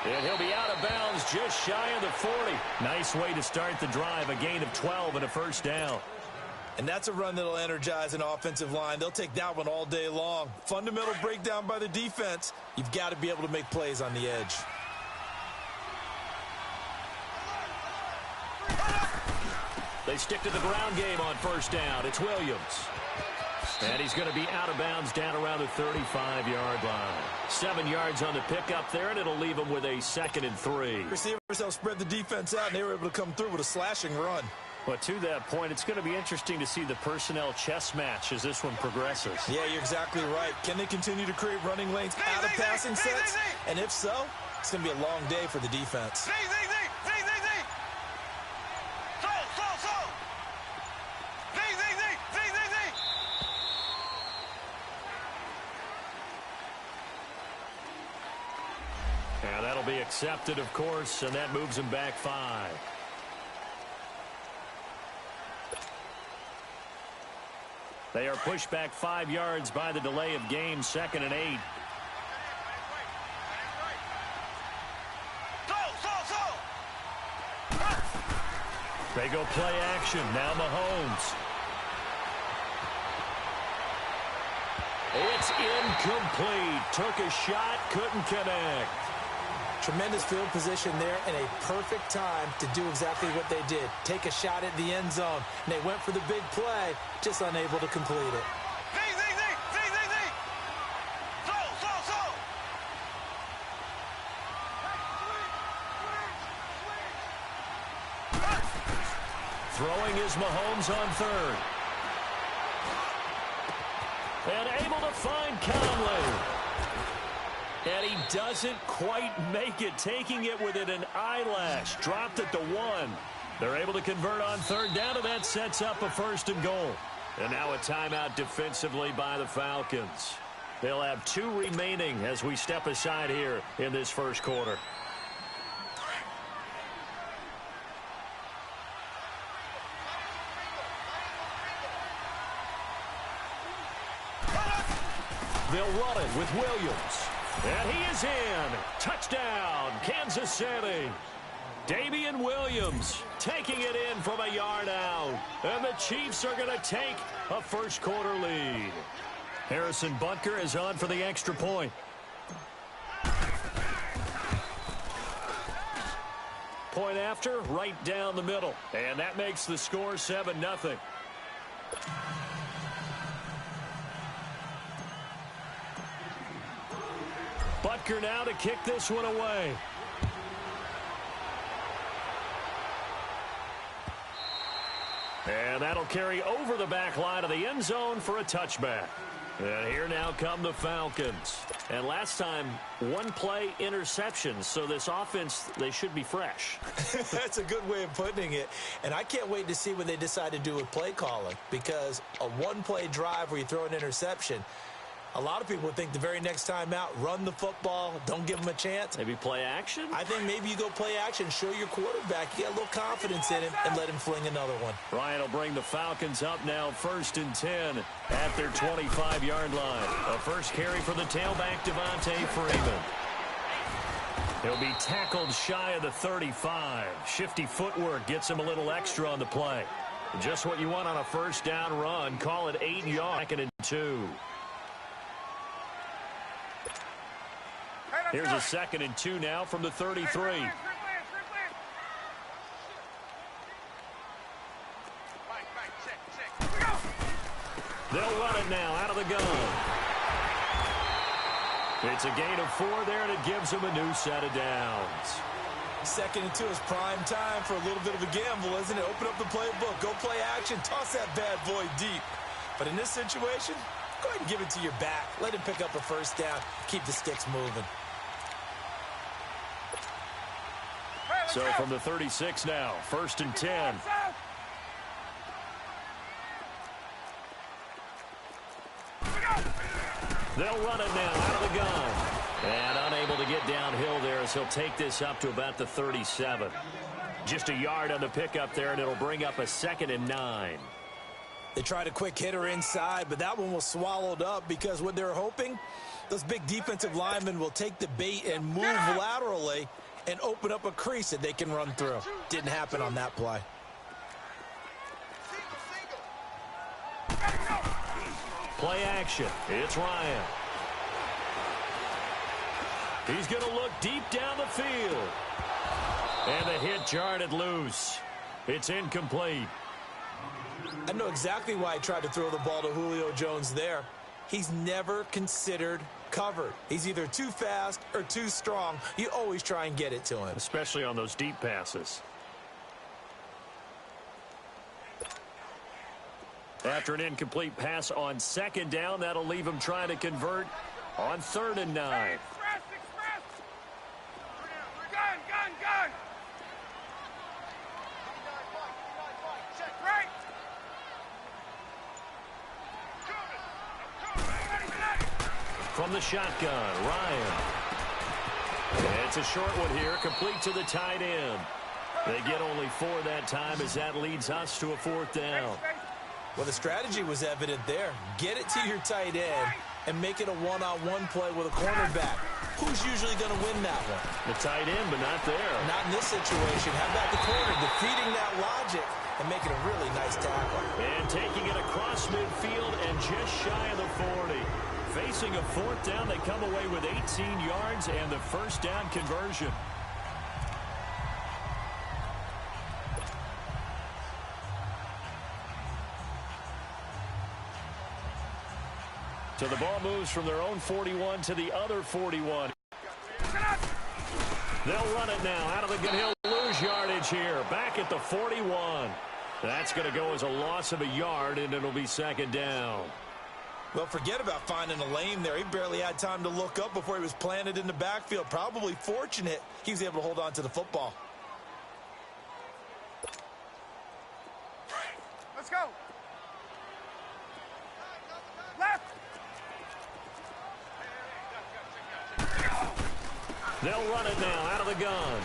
And he'll be out of bounds just shy of the 40. Nice way to start the drive, a gain of 12 and a first down. And that's a run that'll energize an offensive line. They'll take that one all day long. Fundamental breakdown by the defense. You've got to be able to make plays on the edge. They stick to the ground game on first down. It's Williams. And he's going to be out of bounds down around the 35-yard line. 7 yards on the pickup there, and it'll leave him with a 2nd and 3. Receivers have spread the defense out, and they were able to come through with a slashing run. But to that point, it's going to be interesting to see the personnel chess match as this one progresses. Yeah, you're exactly right. Can they continue to create running lanes out of passing sets? And if so, it's going to be a long day for the defense. Yeah, that'll be accepted, of course, and that moves him back 5. They are pushed back 5 yards by the delay of game, 2nd and 8. They go play action. Now Mahomes. It's incomplete. Took a shot, couldn't connect. Tremendous field position there and a perfect time to do exactly what they did. Take a shot at the end zone. And they went for the big play, just unable to complete it. Throwing is Mahomes on 3rd. And able to find Conley. And he doesn't quite make it, taking it within an eyelash. Dropped at the 1. They're able to convert on 3rd down, and that sets up a 1st and goal. And now a timeout defensively by the Falcons. They'll have 2 remaining as we step aside here in this first quarter. They'll run it with Williams. And he is in. Touchdown, Kansas City. Damian Williams taking it in from a yard out. And the Chiefs are going to take a first quarter lead. Harrison Butker is on for the extra point. Point after, right down the middle. And that makes the score 7-0. Butker now to kick this one away. And that'll carry over the back line of the end zone for a touchback. And here now come the Falcons. And last time, 1 play interception. So this offense, they should be fresh. That's a good way of putting it. And I can't wait to see what they decide to do with play calling. Because a 1-play drive where you throw an interception, a lot of people would think the very next time out, run the football, don't give them a chance. Maybe play action? I think maybe you go play action, show your quarterback, you get a little confidence in him, and let him fling another one. Ryan will bring the Falcons up now 1st and 10 at their 25-yard line. A first carry for the tailback, Devontae Freeman. He'll be tackled shy of the 35. Shifty footwork gets him a little extra on the play. Just what you want on a first down run. Call it 8 yards. 2nd and 2. Here's a 2nd and 2 now from the 33. They'll run it now out of the gun. It's a gain of 4 there, and it gives them a new set of downs. 2nd and 2 is prime time for a little bit of a gamble, isn't it? Open up the playbook, go play action, toss that bad boy deep. But in this situation, go ahead and give it to your back. Let him pick up a first down, keep the sticks moving. So from the 36 now, 1st and 10. They'll run it now out of the gun. And unable to get downhill there as he'll take this up to about the 37. Just a yard on the pickup there, and it'll bring up a 2nd and 9. They tried a quick hitter inside, but that one was swallowed up because what they're hoping Those big defensive linemen will take the bait and move laterally and open up a crease that they can run through. Didn't happen on that play. Play action. It's Ryan. He's going to look deep down the field. And the hit jarred it loose. It's incomplete. I know exactly why he tried to throw the ball to Julio Jones there. He's never considered covered. He's either too fast or too strong. You always try and get it to him. Especially on those deep passes. After an incomplete pass on second down, that'll leave him trying to convert on 3rd and 9. Gun! From the shotgun, Ryan. It's a short one here, complete to the tight end. They get only 4 that time as that leads us to a 4th down. Well, the strategy was evident there. Get it to your tight end and make it a one-on-one play with a cornerback. Who's usually going to win that one? The tight end, but not there. Not in this situation. How about the corner defeating that logic and making a really nice tackle? And taking it across midfield and just shy of the 40. Facing a 4th down, they come away with 18 yards and the first down conversion. So the ball moves from their own 41 to the other 41. They'll run it now out of the gun. He'll lose yardage here. Back at the 41. That's going to go as a loss of a yard, and it'll be 2nd down. Well, forget about finding a lane there. He barely had time to look up before he was planted in the backfield. Probably fortunate he was able to hold on to the football. Let's go. Left. They'll run it now out of the gun.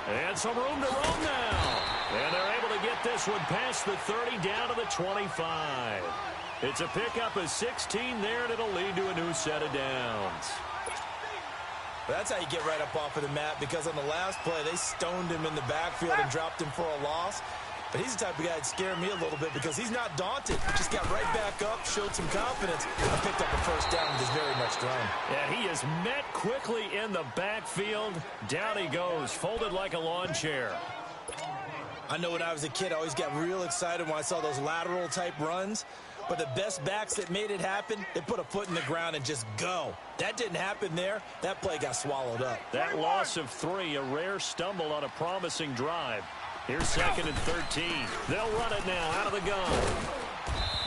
And some room to roam now. And they're able to get this one past the 30 down to the 25. It's a pickup of 16 there, and it'll lead to a new set of downs. But that's how you get right up off of the mat, because on the last play, they stoned him in the backfield and dropped him for a loss. But he's the type of guy that scared me a little bit because he's not daunted. Just got right back up, showed some confidence, and picked up a first down with his very next run. Yeah, he is met quickly in the backfield. Down he goes, folded like a lawn chair. I know when I was a kid, I always got real excited when I saw those lateral-type runs. But the best backs that made it happen, they put a foot in the ground and just go. That didn't happen there. That play got swallowed up. That loss of 3, a rare stumble on a promising drive. Here's 2nd and 13. They'll run it now out of the gun.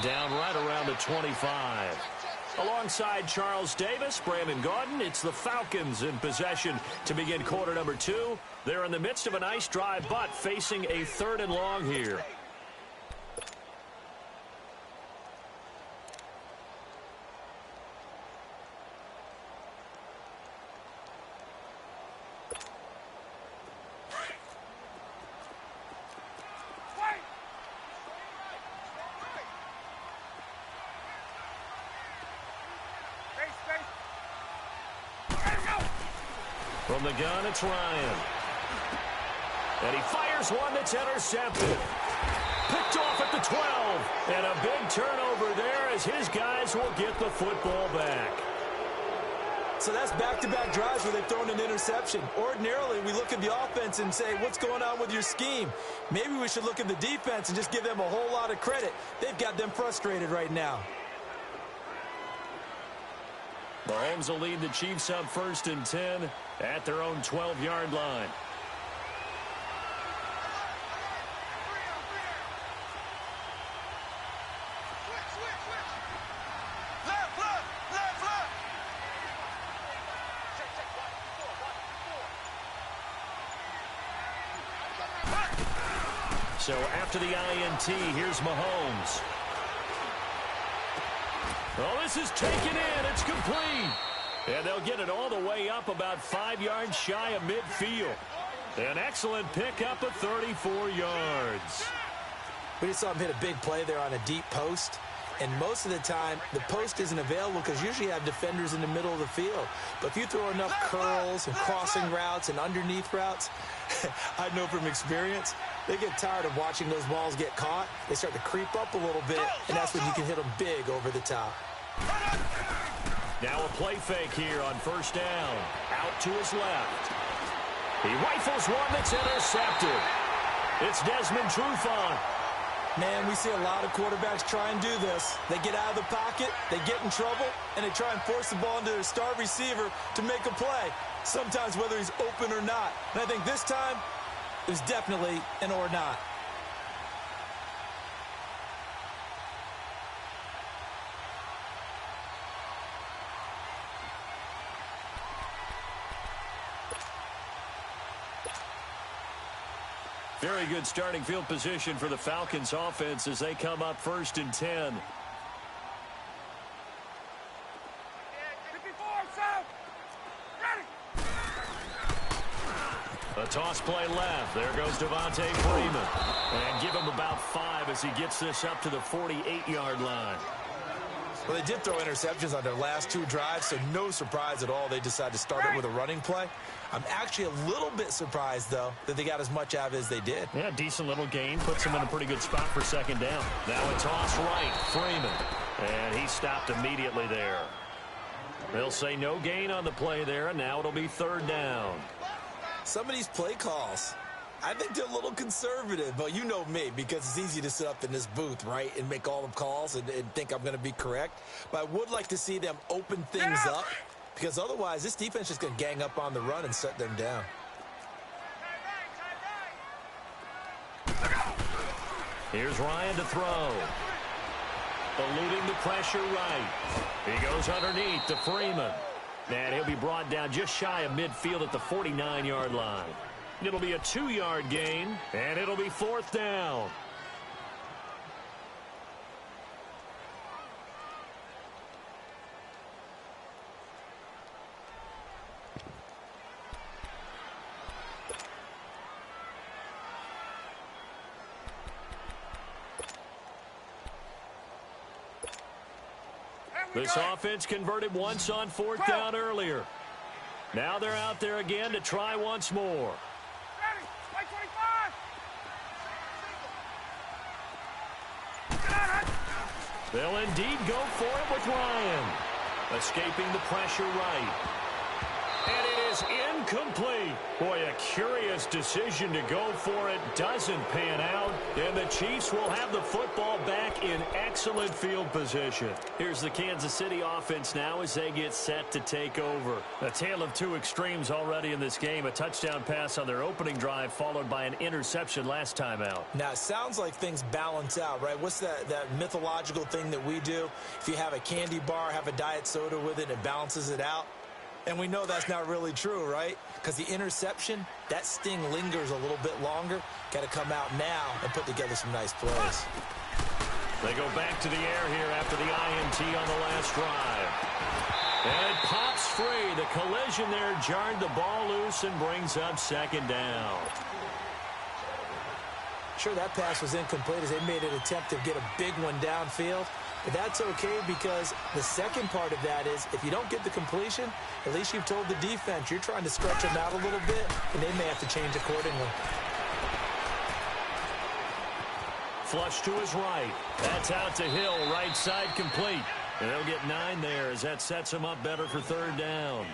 Down right around the 25. Alongside Charles Davis, Brandon Gaudin, it's the Falcons in possession to begin quarter number 2. They're in the midst of a nice drive, but facing a 3rd and long here. From the gun, it's Ryan. And he fires one that's intercepted. Picked off at the 12. And a big turnover there as his guys will get the football back. So that's back-to-back drives where they've thrown an interception. Ordinarily, we look at the offense and say, what's going on with your scheme? Maybe we should look at the defense and just give them a whole lot of credit. They've got them frustrated right now. Mahomes will lead the Chiefs up 1st and 10 at their own 12-yard line. So after the INT, here's Mahomes. Oh, this is taken in. It's complete. And they'll get it all the way up about 5 yards shy of midfield. An excellent pickup of 34 yards. We just saw him hit a big play there on a deep post. And most of the time, the post isn't available because usually you have defenders in the middle of the field. But if you throw enough curls and crossing routes and underneath routes, I know from experience, they get tired of watching those balls get caught. They start to creep up a little bit, and that's when you can hit them big over the top. Now a play fake here on first down. Out to his left. He rifles one that's intercepted. It's Desmond Trufant. Man, we see a lot of quarterbacks try and do this. They get out of the pocket, they get in trouble, and they try and force the ball into their star receiver to make a play, sometimes whether he's open or not. And I think this time, it was definitely an or not. Very good starting field position for the Falcons offense as they come up 1st and 10. 54, south. Ready. A toss play left. There goes Devontae Freeman. And give him about 5 as he gets this up to the 48-yard line. Well, they did throw interceptions on their last 2 drives, so no surprise at all they decided to start it with a running play. I'm actually a little bit surprised, though, that they got as much out of it as they did. Yeah, decent little gain. Puts him in a pretty good spot for 2nd down. Now a toss right. Freeman. And he stopped immediately there. They'll say no gain on the play there, and now it'll be 3rd down. Some of these play calls, I think they're a little conservative, but you know me, because it's easy to sit up in this booth, right, and make all the calls and think I'm going to be correct. But I would like to see them open things up, because otherwise this defense is going to gang up on the run and set them down. Here's Ryan to throw. Eluding the pressure right. He goes underneath to Freeman. And he'll be brought down just shy of midfield at the 49-yard line. It'll be a 2-yard gain, and it'll be 4th down. This offense converted once on 4th down earlier. Now they're out there again to try once more. Ready. Play 25. They'll indeed go for it with Ryan. Escaping the pressure right. And it is incomplete. Boy, a curious decision to go for it. Doesn't pan out. And the Chiefs will have the football back in excellent field position. Here's the Kansas City offense now as they get set to take over. A tale of 2 extremes already in this game. A touchdown pass on their opening drive followed by an interception last time out. Now, it sounds like things balance out, right? What's that mythological thing that we do? If you have a candy bar, have a diet soda with it, it balances it out. And we know that's not really true, right? Because the interception, that sting lingers a little bit longer. Got to come out now and put together some nice plays. They go back to the air here after the INT on the last drive. And it pops free. The collision there jarred the ball loose and brings up 2nd down. Sure, that pass was incomplete as they made an attempt to get a big one downfield. But that's okay because the second part of that is if you don't get the completion, at least you've told the defense you're trying to stretch them out a little bit, and they may have to change accordingly. Flush to his right. That's out to Hill, right side complete. And they'll get 9 there as that sets him up better for 3rd down.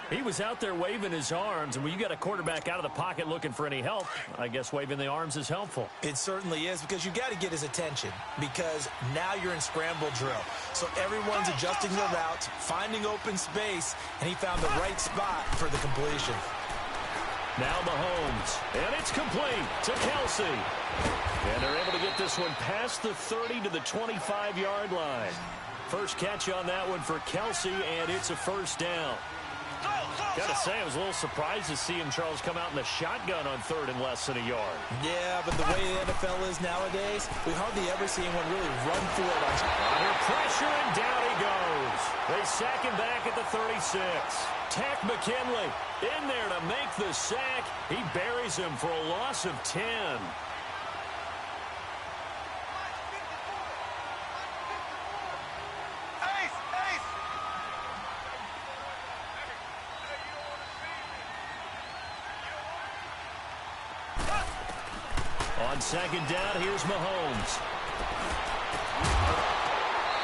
He was out there waving his arms, and when you got a quarterback out of the pocket looking for any help, I guess waving the arms is helpful. It certainly is because you got to get his attention because now you're in scramble drill. So everyone's adjusting their routes, finding open space, and he found the right spot for the completion. Now Mahomes, and it's complete to Kelsey. And they're able to get this one past the 30 to the 25-yard line. First catch on that one for Kelsey, and it's a 1st down. Got to say, I was a little surprised to see him, Charles, come out in the shotgun on 3rd and less than a yard. Yeah, but the way the NFL is nowadays, we hardly ever see anyone really run for it. Under pressure, and down he goes. They sack him back at the 36. Tack McKinley in there to make the sack. He buries him for a loss of 10. On second down, here's Mahomes.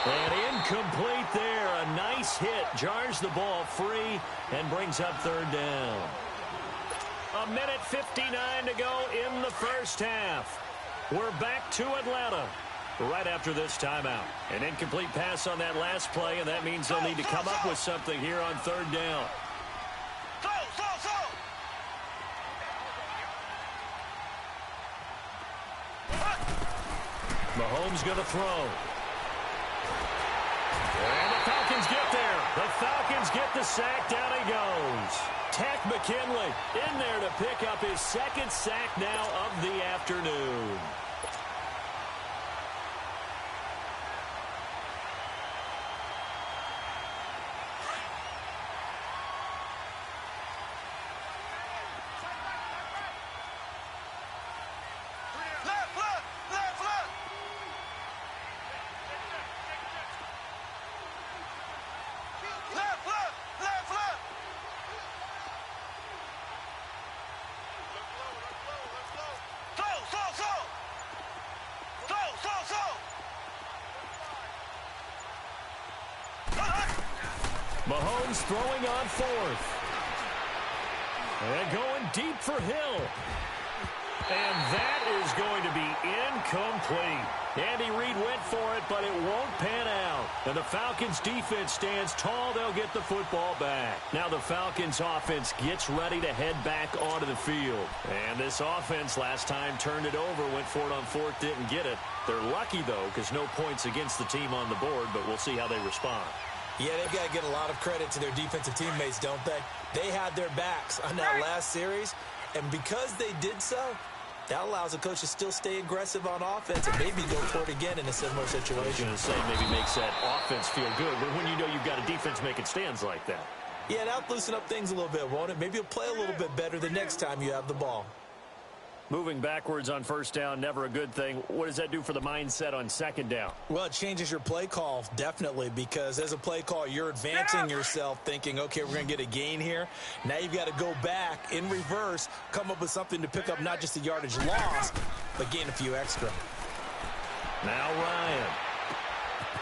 And incomplete there. A nice hit. Jars the ball free and brings up third down. 1:59 to go in the first half. We're back to Atlanta right after this timeout. An incomplete pass on that last play, and that means they'll need to come up with something here on third down. Mahomes going to throw. And the Falcons get there. The Falcons get the sack. Down he goes. Tack McKinley in there to pick up his second sack now of the afternoon. Mahomes throwing on fourth. And going deep for Hill. And that is going to be incomplete. Andy Reid went for it, but it won't pan out. And the Falcons defense stands tall. They'll get the football back. Now the Falcons offense gets ready to head back onto the field. And this offense last time turned it over, went for it on fourth, didn't get it. They're lucky, though, because no points against the team on the board, but we'll see how they respond. Yeah, they've got to get a lot of credit to their defensive teammates, don't they? They had their backs on that last series, and because they did so, that allows the coach to still stay aggressive on offense and maybe go for it again in a similar situation. I was going to say maybe makes that offense feel good, but when you know you've got a defense making stands like that. Yeah, that'll loosen up things a little bit, won't it? Maybe you'll play a little bit better the next time you have the ball. Moving backwards on first down, never a good thing. What does that do for the mindset on second down? Well, it changes your play call, definitely, because as a play call, you're advancing yourself thinking, okay, we're going to get a gain here. Now you've got to go back in reverse, come up with something to pick up not just the yardage lost, but gain a few extra. Now Ryan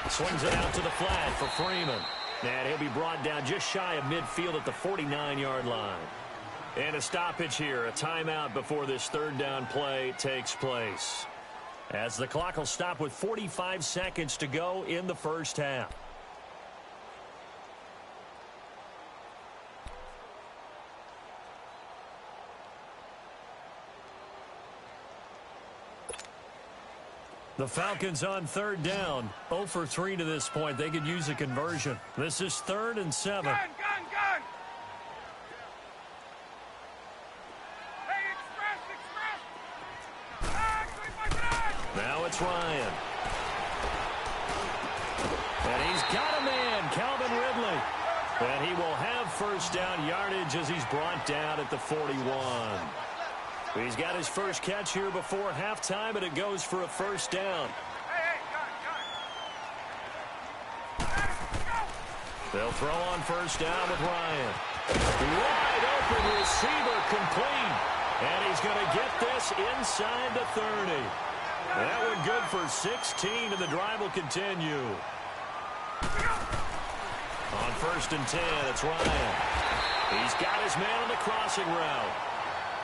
swings it out to the flat for Freeman. And he'll be brought down just shy of midfield at the 49-yard line. And a stoppage here, a timeout before this third down play takes place. As the clock will stop with 45 seconds to go in the first half. The Falcons on third down. 0 for 3 to this point. They could use a conversion. This is 3rd and 7. Gun! Now it's Ryan. And he's got a man, Calvin Ridley. And he will have first down yardage as he's brought down at the 41. He's got his first catch here before halftime, and it goes for a first down. They'll throw on first down with Ryan. Wide open receiver complete. And he's going to get this inside the 30. That one good for 16, and the drive will continue. On 1st and 10, it's Ryan. He's got his man on the crossing route.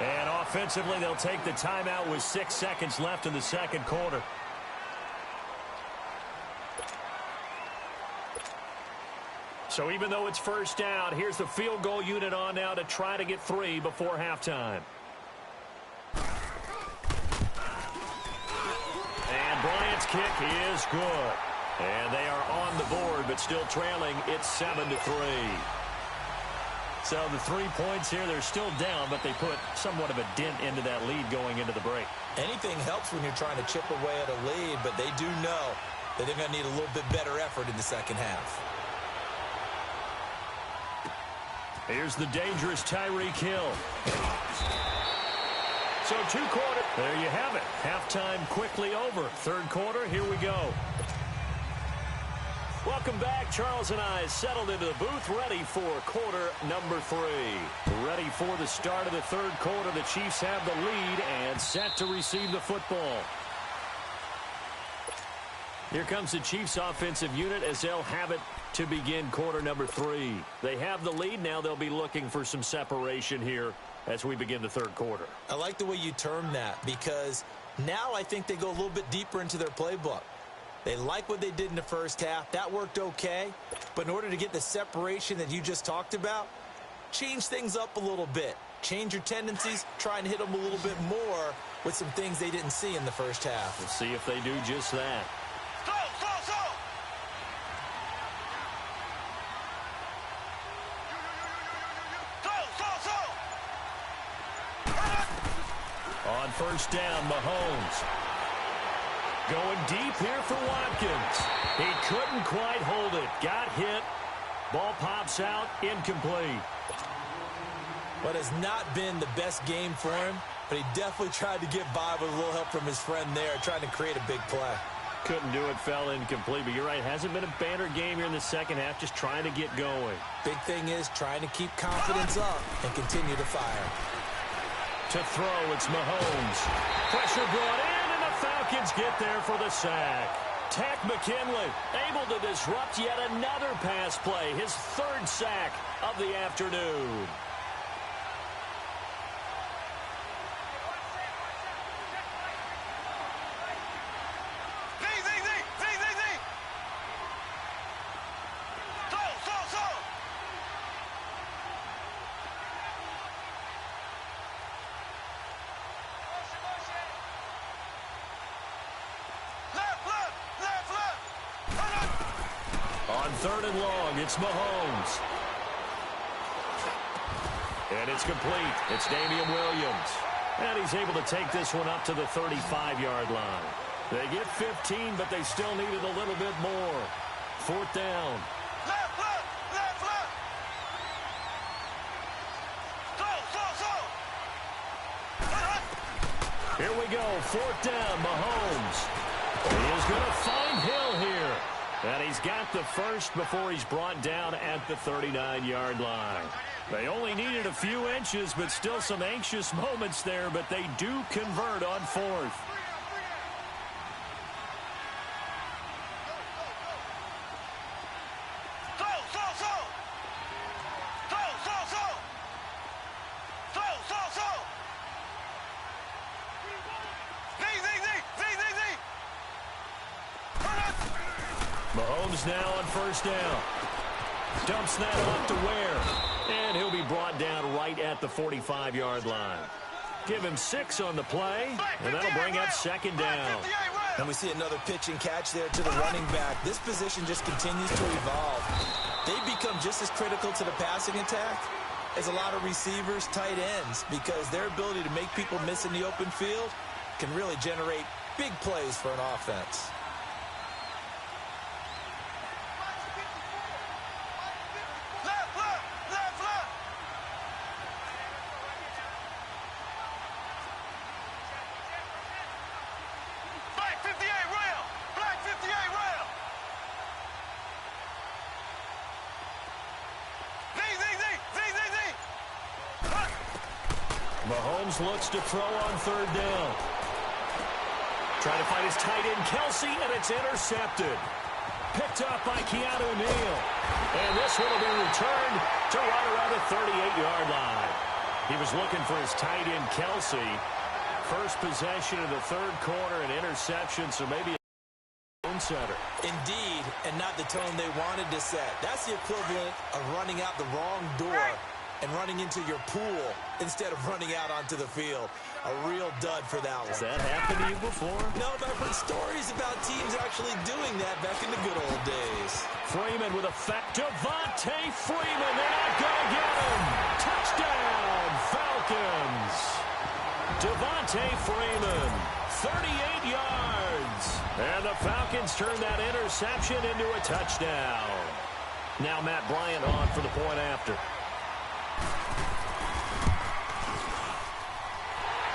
And offensively, they'll take the timeout with 6 seconds left in the second quarter. So even though it's first down, here's the field goal unit on now to try to get 3 before halftime. And Bryant's kick is good. And they are on the board, but still trailing. It's 7-3. So the 3 points here, they're still down, but they put somewhat of a dent into that lead going into the break. Anything helps when you're trying to chip away at a lead, but they do know that they're going to need a little bit better effort in the second half. Here's the dangerous Tyreek Hill. So 2 quarters. There you have it. Halftime quickly over. 3rd quarter, here we go. Welcome back. Charles and I settled into the booth, ready for quarter number 3. Ready ready for the start of the third quarter. The Chiefs have the lead and set to receive the football. Here comes the Chiefs offensive unit as they'll have it to begin quarter number 3. They have the lead. Now they'll be looking for some separation here as we begin the third quarter. I like the way you term that, because now I think they go a little bit deeper into their playbook. They like what they did in the first half. That worked okay. But in order to get the separation that you just talked about, change things up a little bit. Change your tendencies. Try and hit them a little bit more with some things they didn't see in the first half. We'll see if they do just that. On first down, Mahomes. Going deep here for Watkins. He couldn't quite hold it. Got hit. Ball pops out. Incomplete. What has not been the best game for him, but he definitely tried to get by with a little help from his friend there, trying to create a big play. Couldn't do it, fell incomplete. But you're right, hasn't been a banner game here in the second half, just trying to get going. Big thing is trying to keep confidence up and continue to fire. To throw, it's Mahomes. Pressure brought in, and the Falcons get there for the sack. Tack McKinley able to disrupt yet another pass play, his third sack of the afternoon. On third and long, it's Mahomes. And it's complete. It's Damian Williams. And he's able to take this one up to the 35-yard line. They get 15, but they still needed a little bit more. Fourth down. Here we go. Fourth down, Mahomes. He is going to find Hill here. And he's got the first before he's brought down at the 39-yard line. They only needed a few inches, but still some anxious moments there, but they do convert on fourth. Mahomes now on first down. Dumps that off to Ware. And he'll be brought down right at the 45-yard line. Give him 6 on the play, and that'll bring up second down. And we see another pitch and catch there to the running back. This position just continues to evolve. They become just as critical to the passing attack as a lot of receivers, tight ends, because their ability to make people miss in the open field can really generate big plays for an offense. Mahomes looks to throw on third down. Trying to find his tight end, Kelsey, and it's intercepted. Picked up by Keanu Neal. And this one will be returned to right around the 38-yard line. He was looking for his tight end, Kelsey. First possession of the third quarter, an interception, so maybe a setter. Indeed, and not the tone they wanted to set. That's the equivalent of running out the wrong door and running into your pool instead of running out onto the field. A real dud for that one. Has that happened to you before? No, but I've heard stories about teams actually doing that back in the good old days. Freeman with effect. Devontae Freeman. They're not going to get him. Touchdown, Falcons. Devontae Freeman, 38 yards. And the Falcons turn that interception into a touchdown. Now Matt Bryant on for the point after.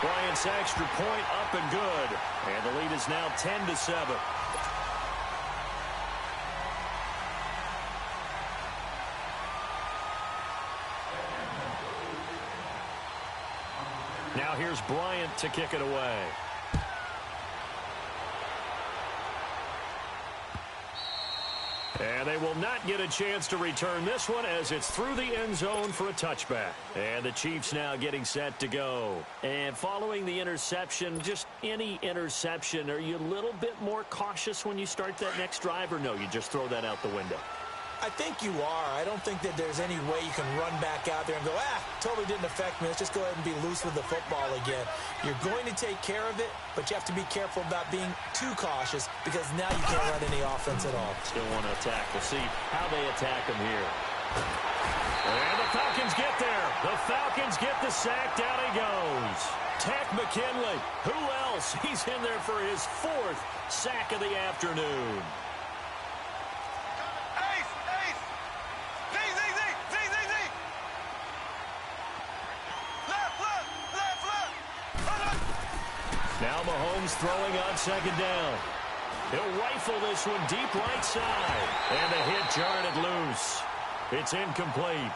Bryant's extra point up and good. And the lead is now 10-7. Now here's Bryant to kick it away. And they will not get a chance to return this one as it's through the end zone for a touchback. And the Chiefs now getting set to go. And following the interception, just any interception, are you a little bit more cautious when you start that next drive, or no, you just throw that out the window? I think you are. I don't think that there's any way you can run back out there and go, totally didn't affect me. Let's just go ahead and be loose with the football again. You're going to take care of it, but you have to be careful about being too cautious because now you can't run any offense at all. Still want to attack. We'll see how they attack them here. And the Falcons get there. The Falcons get the sack. Down he goes. Tech McKinley. Who else? He's in there for his 4th sack of the afternoon. Now Mahomes throwing on 2nd down. He'll rifle this one deep right side. And the hit jarred it loose. It's incomplete.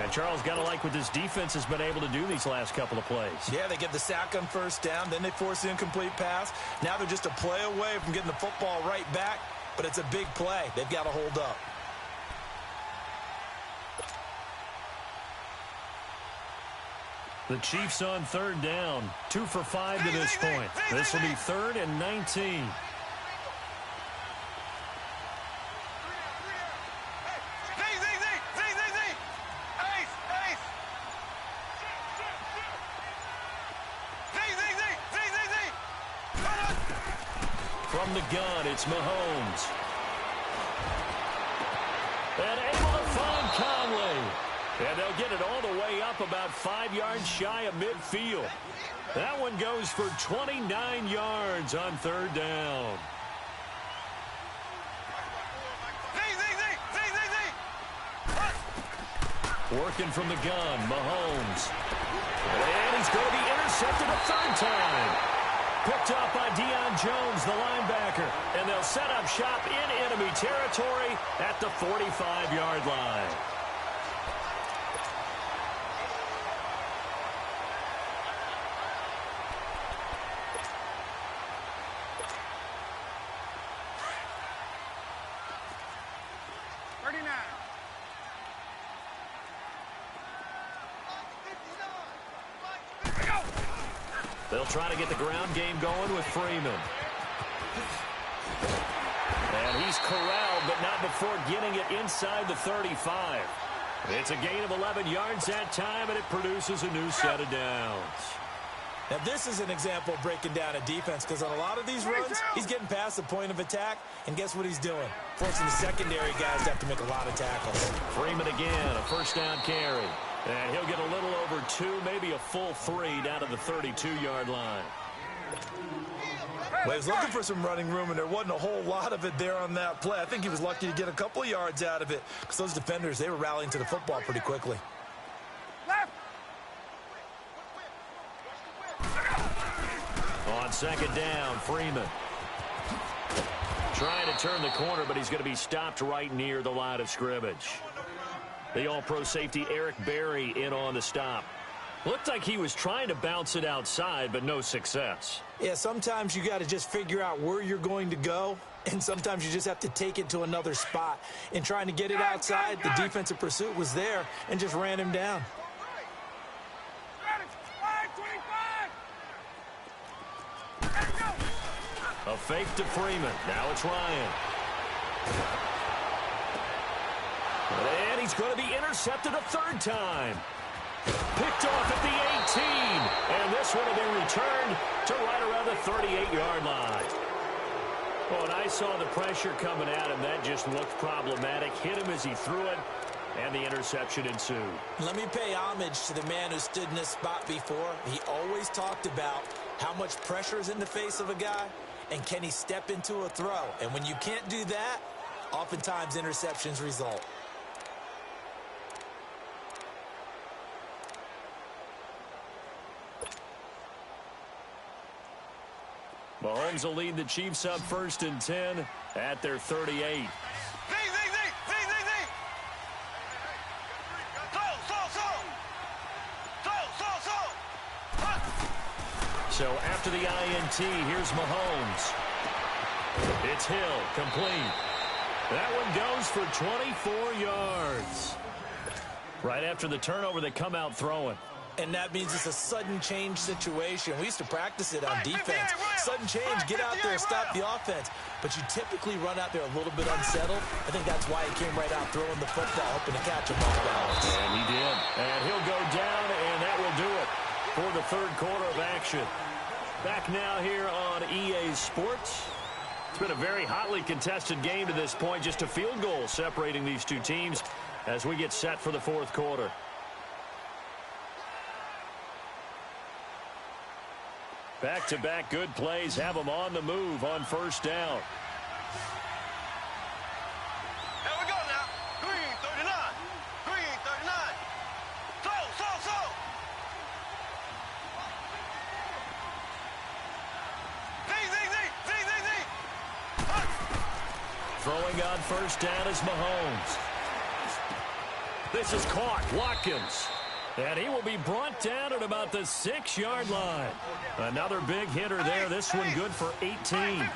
And Charles, got to like what this defense has been able to do these last couple of plays. Yeah, they get the sack on 1st down, then they force the incomplete pass. Now they're just a play away from getting the football right back, but it's a big play. They've got to hold up. The Chiefs on 3rd down. 2 for 5 to this point. This will be 3rd and 19. From the gun, it's Mahomes. And able to find Conley. And they'll get it all the way up about 5 yards shy of midfield. That one goes for 29 yards on 3rd down. Working from the gun, Mahomes. And he's going to be intercepted a 3rd time. Picked off by Deion Jones, the linebacker. And they'll set up shop in enemy territory at the 45-yard line. They'll try to get the ground game going with Freeman. And he's corralled, but not before getting it inside the 35. It's a gain of 11 yards that time, and it produces a new set of downs. Now, this is an example of breaking down a defense, because on a lot of these runs, he's getting past the point of attack, and guess what he's doing? Forcing the secondary guys to have to make a lot of tackles. Freeman again, a 1st down carry. And he'll get a little over 2, maybe a full 3 down to the 32-yard line. Well, he was looking for some running room, and there wasn't a whole lot of it there on that play. I think he was lucky to get a couple of yards out of it, because those defenders, they were rallying to the football pretty quickly. On 2nd down, Freeman. Trying to turn the corner, but he's going to be stopped right near the line of scrimmage. The all-pro safety Eric Berry in on the stop. Looked like he was trying to bounce it outside, but no success. Yeah, sometimes you got to just figure out where you're going to go, and sometimes you just have to take it to another spot. In trying to get it outside, the defensive pursuit was there and just ran him down. A fake to Freeman. Now it's Ryan. And he's going to be intercepted a 3rd time. Picked off at the 18. And this one will be returned to right around the 38-yard line. Well, and I saw the pressure coming at him. That just looked problematic. Hit him as he threw it, and the interception ensued. Let me pay homage to the man who stood in this spot before. He always talked about how much pressure is in the face of a guy, and can he step into a throw. And when you can't do that, oftentimes interceptions result. Mahomes will lead the Chiefs up 1st and 10 at their 38. So after the INT, here's Mahomes. It's Hill, complete. That one goes for 24 yards. Right after the turnover, they come out throwing. And that means it's a sudden change situation. We used to practice it on defense. Sudden change, get out there, stop the offense. But you typically run out there a little bit unsettled. I think that's why he came right out throwing the football, hoping to catch him off balance. And he did. And he'll go down, and that will do it for the third quarter of action. Back now here on EA Sports. It's been a very hotly contested game to this point. Just a field goal separating these two teams as we get set for the fourth quarter. Back-to-back good plays have them on the move on first down. Here we go now. Green 39. Green 39. So. Z. Throwing on first down is Mahomes. This is caught. Watkins. And he will be brought down at about the 6-yard line. Another big hitter there. This one good for 18.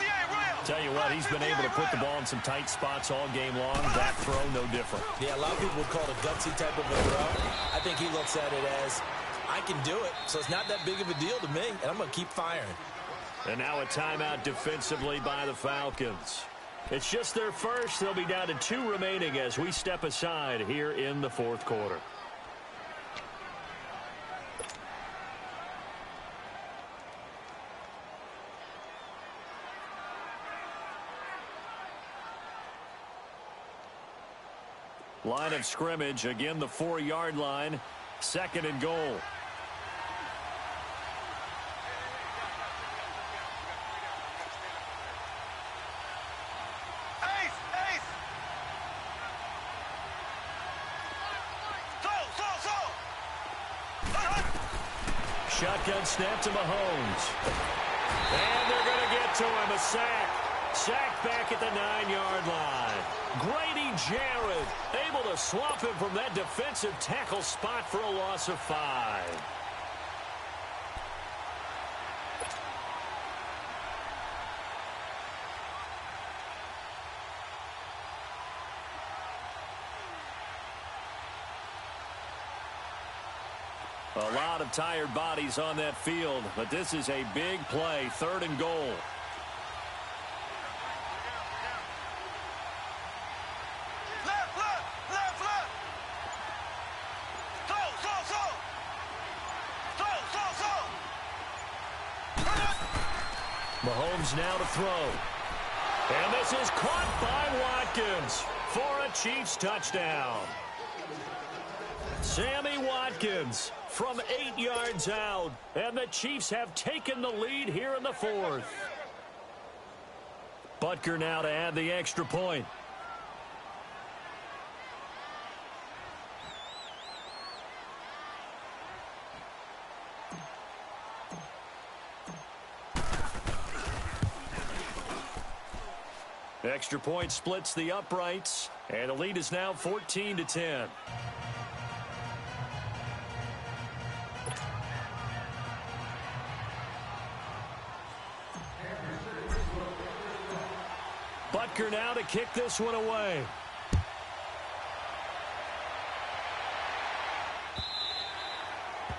Tell you what, he's been able to put the ball in some tight spots all game long. That throw, no different. Yeah, a lot of people would call it a gutsy type of a throw. I think he looks at it as, I can do it, so it's not that big of a deal to me, and I'm going to keep firing. And now a timeout defensively by the Falcons. It's just their first. They'll be down to 2 remaining as we step aside here in the fourth quarter. Line of scrimmage, again the 4-yard line, 2nd and goal. Ace. So. Shotgun snap to Mahomes. And they're going to get to him, a sack. Sack back at the 9-yard line. Grady Jarrett able to swap him from that defensive tackle spot for a loss of 5. A lot of tired bodies on that field, but this is a big play, 3rd and goal. Mahomes now to throw. And this is caught by Watkins for a Chiefs touchdown. Sammy Watkins from 8 yards out. And the Chiefs have taken the lead here in the fourth. Butker now to add the extra point. Extra point splits the uprights, and the lead is now 14-10. Butker now to kick this one away.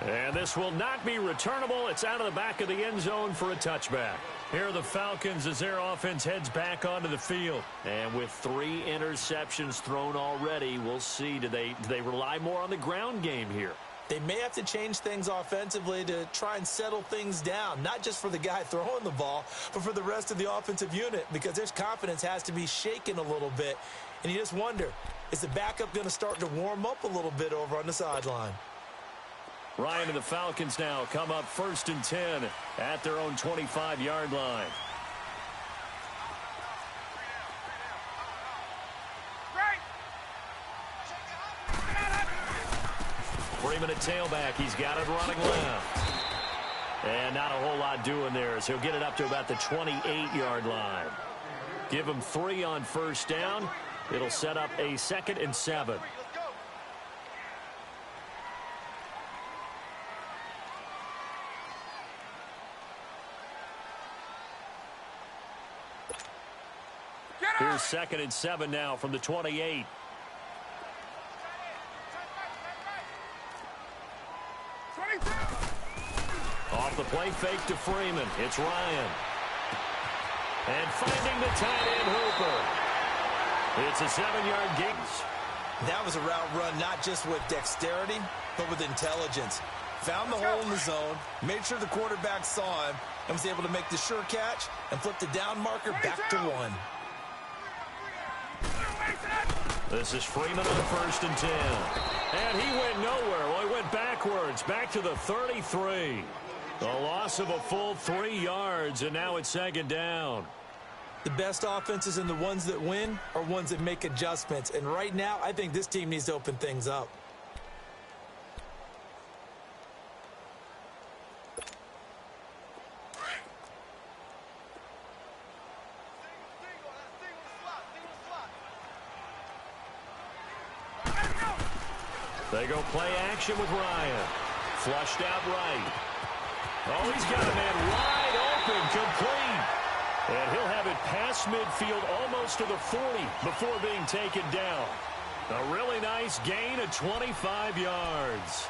And this will not be returnable. It's out of the back of the end zone for a touchback. Here are the Falcons as their offense heads back onto the field. And with 3 interceptions thrown already, we'll see. Do they rely more on the ground game here? They may have to change things offensively to try and settle things down, not just for the guy throwing the ball, but for the rest of the offensive unit, because their confidence has to be shaken a little bit. And you just wonder, is the backup going to start to warm up a little bit over on the sideline? Ryan and the Falcons now come up 1st and 10 at their own 25-yard line. Freeman at tailback. He's got it running left. And not a whole lot doing there as he'll get it up to about the 28-yard line. Give him 3 on first down. It'll set up a 2nd and 7. Here's 2nd and 7 now from the 28. Off the play fake to Freeman. It's Ryan. And finding the tight end Hooper. It's a 7-yard gain. That was a route run not just with dexterity, but with intelligence. Found the hole in the zone, made sure the quarterback saw him, and was able to make the sure catch and flip the down marker back to 1. This is Freeman on 1st and 10. And he went nowhere. Well, he went backwards, back to the 33. The loss of a full 3 yards, and now it's 2nd down. The best offenses and the ones that win are ones that make adjustments. And right now, I think this team needs to open things up. They go play action with Ryan. Flushed out right. Oh, he's got a man wide open, complete. And he'll have it past midfield almost to the 40 before being taken down. A really nice gain of 25 yards.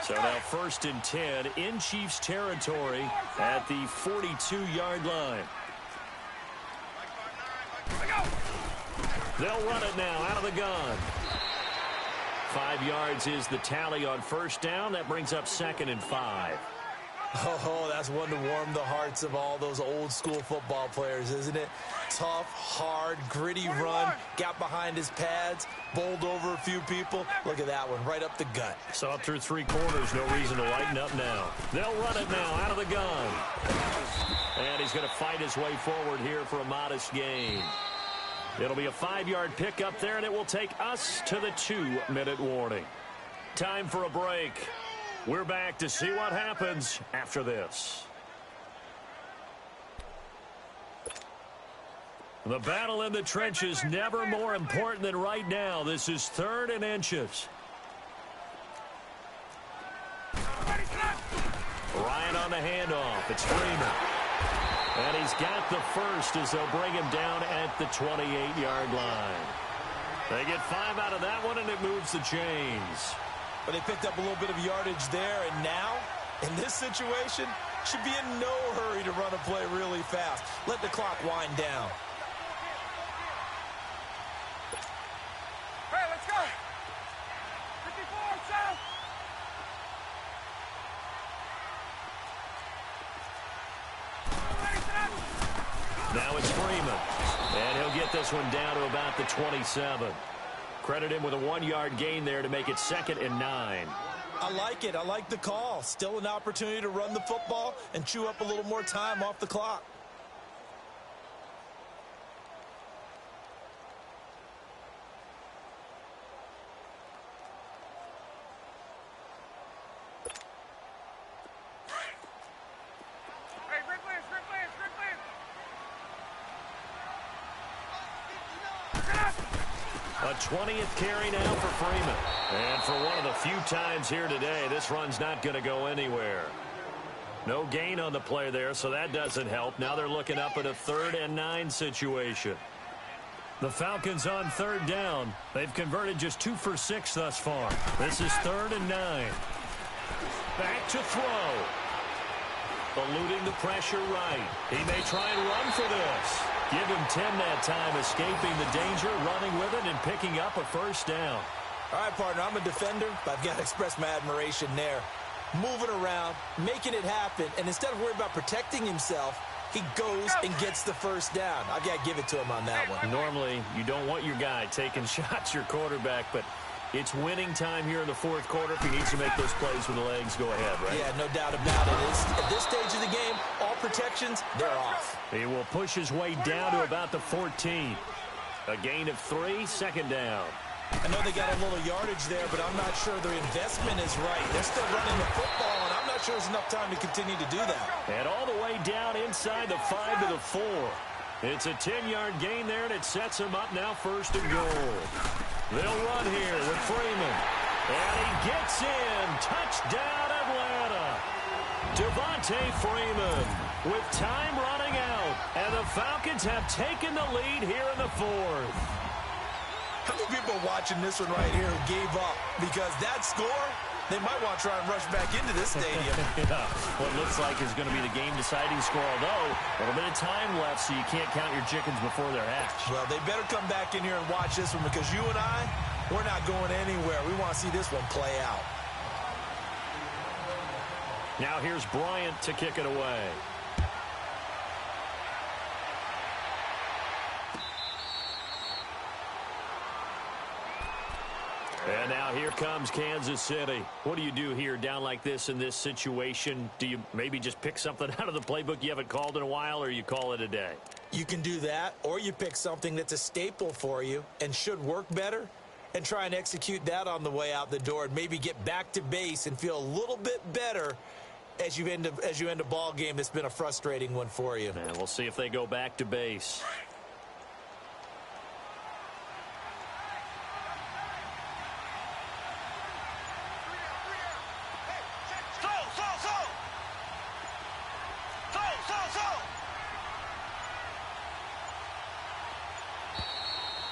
So now 1st and 10 in Chiefs territory at the 42-yard line. They'll run it now out of the gun. 5 yards is the tally on 1st down. That brings up 2nd and 5. Oh, that's one to warm the hearts of all those old school football players, isn't it? Tough, hard, gritty run. Got behind his pads, bowled over a few people. Look at that one, right up the gut. So up through 3 quarters, no reason to lighten up now. They'll run it now out of the gun. And he's going to fight his way forward here for a modest gain. It'll be a 5-yard pickup there, and it will take us to the 2-minute warning. Time for a break. We're back to see what happens after this. The battle in the trenches never more important than right now. This is 3rd and inches. Ryan on the handoff. It's Freeman. And he's got the first as they'll bring him down at the 28-yard line. They get 5 out of that one, and it moves the chains. But they picked up a little bit of yardage there, and now, in this situation, should be in no hurry to run a play really fast. Let the clock wind down. Hey, let's go. 54, south. Now it's Freeman. And he'll get this one down to about the 27. Credit him with a 1-yard gain there to make it 2nd and 9. I like it. I like the call. Still an opportunity to run the football and chew up a little more time off the clock. A 20th carry now for Freeman. And for one of the few times here today, this run's not going to go anywhere. No gain on the play there, so that doesn't help. Now they're looking up at a 3rd and 9 situation. The Falcons on 3rd down. They've converted just 2 for 6 thus far. This is 3rd and 9. Back to throw. Eluding the pressure right. He may try and run for this. Give him 10 that time, escaping the danger, running with it, and picking up a 1st down. All right, partner, I'm a defender, but I've got to express my admiration there. Moving around, making it happen, and instead of worrying about protecting himself, he goes and gets the 1st down. I've got to give it to him on that one. Normally, you don't want your guy taking shots, your quarterback, but it's winning time here in the 4th quarter. If he needs to make those plays with the legs, go ahead, right? Yeah, no doubt about it. At this stage of the game, all protections, they're off. He will push his way down to about the 14. A gain of 3, 2nd down. I know they got a little yardage there, but I'm not sure their investment is right. They're still running the football, and I'm not sure there's enough time to continue to do that. And all the way down inside the 5 to the 4. It's a 10-yard gain there, and it sets him up now 1st and goal. They'll run here with Freeman. And he gets in. Touchdown, Atlanta. Devontae Freeman with time running out. And the Falcons have taken the lead here in the fourth. How many people watching this one right here who gave up? Because that score, they might want to try and rush back into this stadium. Yeah, what looks like is going to be the game-deciding score, although a little bit of time left, so you can't count your chickens before they're hatched. Well, they better come back in here and watch this one, because you and I, we're not going anywhere. We want to see this one play out. Now here's Bryant to kick it away. And now here comes Kansas City. What do you do here down like this in this situation? Do you maybe just pick something out of the playbook you haven't called in a while, or you call it a day? You can do that, or you pick something that's a staple for you and should work better and try and execute that on the way out the door and maybe get back to base and feel a little bit better as you end a ball game that's been a frustrating one for you. And we'll see if they go back to base.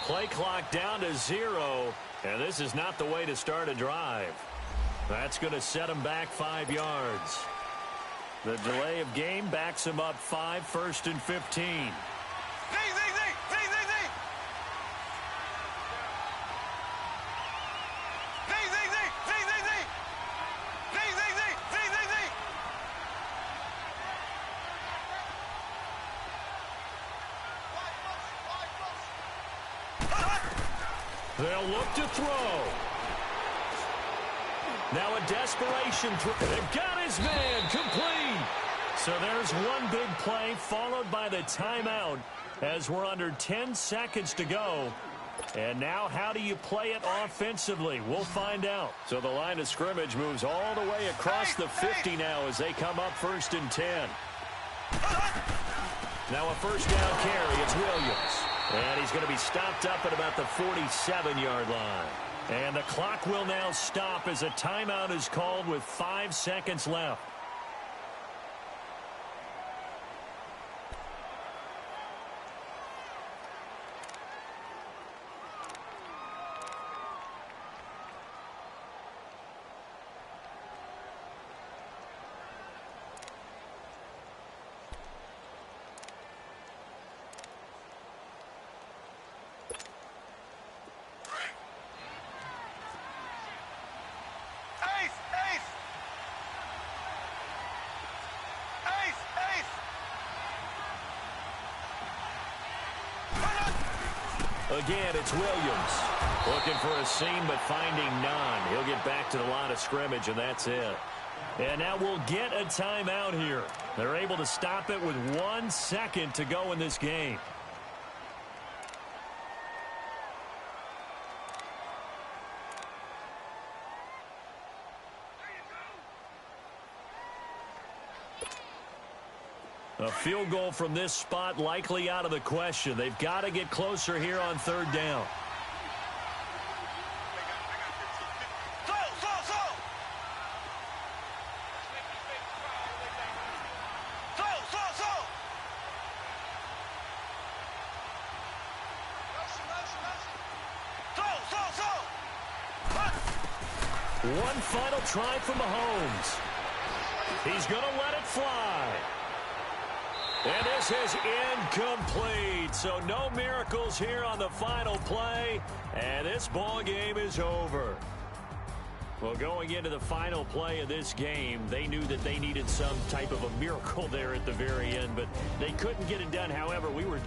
Play clock down to 0, and this is not the way to start a drive. That's going to set him back 5 yards. The delay of game backs him up 5, 1st and 15. They'll look to throw. Now a desperation throw. They've got his man complete. So there's one big play followed by the timeout as we're under 10 seconds to go. And now how do you play it offensively? We'll find out. So the line of scrimmage moves all the way across the 50 now as they come up 1st and 10. Now a first down carry. It's Williams. And he's going to be stopped up at about the 47-yard line. And the clock will now stop as a timeout is called with 5 seconds left. Again, it's Williams. Looking for a seam, but finding none. He'll get back to the line of scrimmage, and that's it. And now we'll get a timeout here. They're able to stop it with 1 second to go in this game. A field goal from this spot likely out of the question. They've got to get closer here on 3rd down. One final try from Mahomes. He's going to let it fly. And this is incomplete, so no miracles here on the final play, and this ball game is over. Well, going into the final play of this game, they knew that they needed some type of a miracle there at the very end, but they couldn't get it done. However, we were...